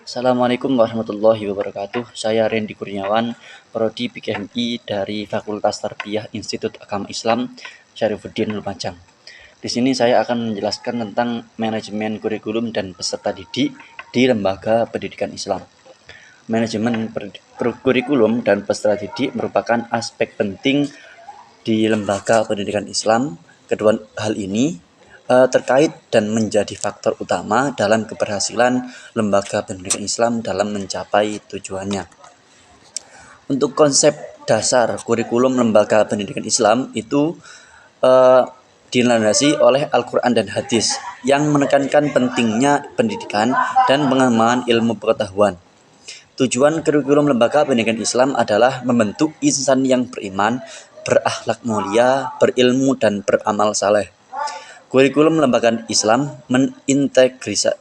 Assalamualaikum warahmatullahi wabarakatuh. Saya Randy Kurniawan, Prodi PKMI dari Fakultas Tarbiyah Institut Agama Islam Syarifuddin Lumajang. Di sini saya akan menjelaskan tentang manajemen kurikulum dan peserta didik di lembaga pendidikan Islam. Manajemen kurikulum dan peserta didik merupakan aspek penting di lembaga pendidikan Islam. Kedua hal ini terkait dan menjadi faktor utama dalam keberhasilan lembaga pendidikan Islam dalam mencapai tujuannya. Untuk konsep dasar kurikulum lembaga pendidikan Islam itu dilandasi oleh Al-Quran dan Hadis yang menekankan pentingnya pendidikan dan pengembangan ilmu pengetahuan. Tujuan kurikulum lembaga pendidikan Islam adalah membentuk insan yang beriman, berakhlak mulia, berilmu, dan beramal saleh. Kurikulum lembaga Islam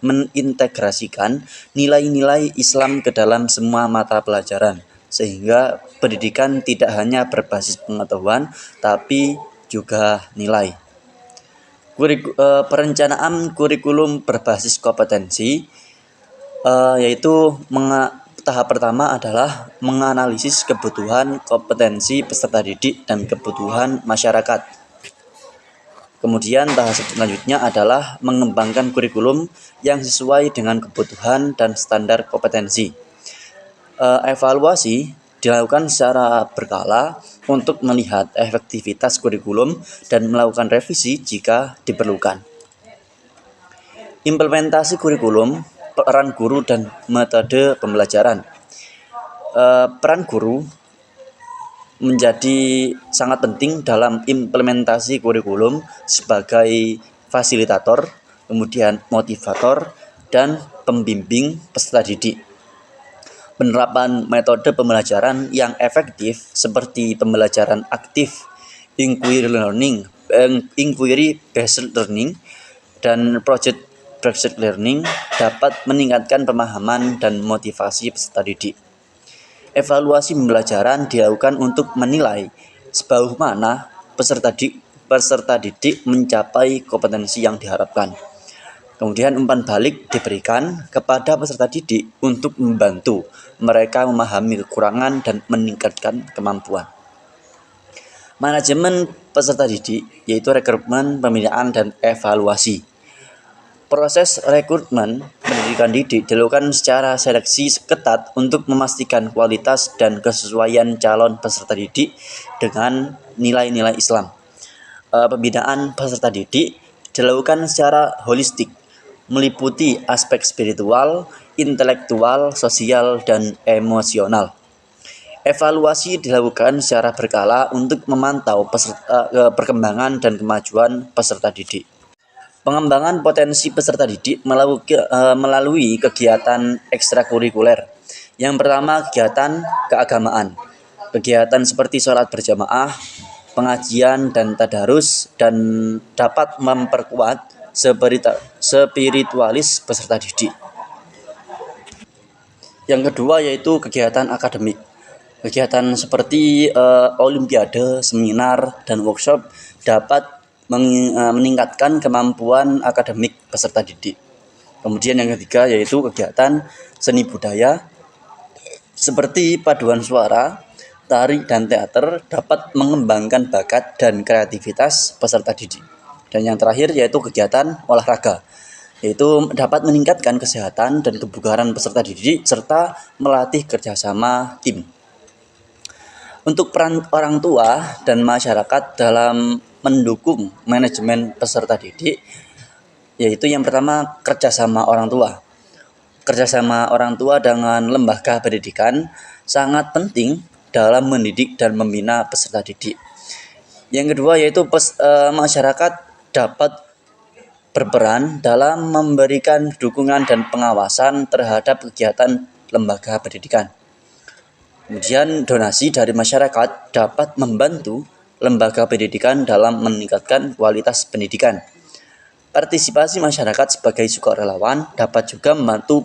mengintegrasikan nilai-nilai Islam ke dalam semua mata pelajaran, sehingga pendidikan tidak hanya berbasis pengetahuan, tapi juga nilai. Perencanaan kurikulum berbasis kompetensi yaitu tahap pertama adalah menganalisis kebutuhan kompetensi peserta didik dan kebutuhan masyarakat. Kemudian tahap selanjutnya adalah mengembangkan kurikulum yang sesuai dengan kebutuhan dan standar kompetensi. Evaluasi dilakukan secara berkala untuk melihat efektivitas kurikulum dan melakukan revisi jika diperlukan. Implementasi kurikulum, peran guru dan metode pembelajaran. Peran guru menjadi sangat penting dalam implementasi kurikulum sebagai fasilitator, kemudian motivator, dan pembimbing peserta didik. Penerapan metode pembelajaran yang efektif seperti pembelajaran aktif, inquiry based learning, dan project based learning dapat meningkatkan pemahaman dan motivasi peserta didik. Evaluasi pembelajaran dilakukan untuk menilai sejauh mana peserta didik mencapai kompetensi yang diharapkan. Kemudian umpan balik diberikan kepada peserta didik untuk membantu mereka memahami kekurangan dan meningkatkan kemampuan. Manajemen peserta didik yaitu rekrutmen, pembinaan, dan evaluasi. Proses rekrutmen pendidikan didik dilakukan secara seleksi ketat untuk memastikan kualitas dan kesesuaian calon peserta didik dengan nilai-nilai Islam. Pembinaan peserta didik dilakukan secara holistik, meliputi aspek spiritual, intelektual, sosial, dan emosional. Evaluasi dilakukan secara berkala untuk memantau perkembangan dan kemajuan peserta didik. Pengembangan potensi peserta didik melalui kegiatan ekstrakurikuler. Yang pertama, kegiatan keagamaan. Kegiatan seperti sholat berjamaah, pengajian, dan tadarus dan dapat memperkuat spiritualis peserta didik. Yang kedua yaitu kegiatan akademik. Kegiatan seperti olimpiade, seminar, dan workshop dapat meningkatkan kemampuan akademik peserta didik. Kemudian yang ketiga yaitu kegiatan seni budaya seperti paduan suara, tari, dan teater dapat mengembangkan bakat dan kreativitas peserta didik. Dan yang terakhir yaitu kegiatan olahraga, yaitu dapat meningkatkan kesehatan dan kebugaran peserta didik serta melatih kerjasama tim. Untuk peran orang tua dan masyarakat dalam mendukung manajemen peserta didik, yaitu yang pertama kerjasama orang tua. Kerjasama orang tua dengan lembaga pendidikan sangat penting dalam mendidik dan membina peserta didik. Yang kedua yaitu masyarakat dapat berperan dalam memberikan dukungan dan pengawasan terhadap kegiatan lembaga pendidikan. Kemudian donasi dari masyarakat dapat membantu lembaga pendidikan dalam meningkatkan kualitas pendidikan. Partisipasi masyarakat sebagai sukarelawan dapat juga membantu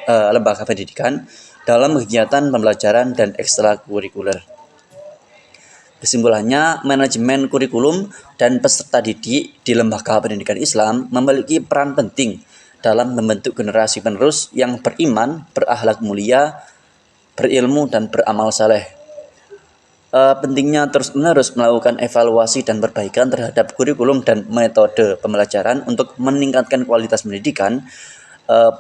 lembaga pendidikan dalam kegiatan pembelajaran dan ekstrakurikuler. Kesimpulannya, manajemen kurikulum dan peserta didik di lembaga pendidikan Islam memiliki peran penting dalam membentuk generasi penerus yang beriman, berakhlak mulia, berilmu dan beramal saleh. Pentingnya terus-menerus melakukan evaluasi dan perbaikan terhadap kurikulum dan metode pembelajaran untuk meningkatkan kualitas pendidikan,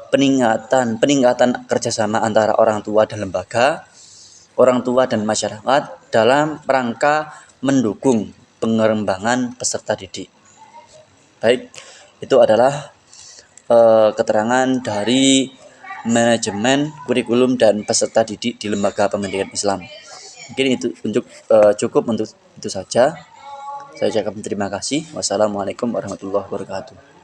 peningkatan kerjasama antara orang tua dan lembaga, orang tua dan masyarakat dalam rangka mendukung pengembangan peserta didik. Baik, itu adalah keterangan dari manajemen kurikulum dan peserta didik di lembaga pendidikan Islam. Mungkin itu cukup untuk itu saja. Saya ucapkan terima kasih. Wassalamualaikum warahmatullahi wabarakatuh.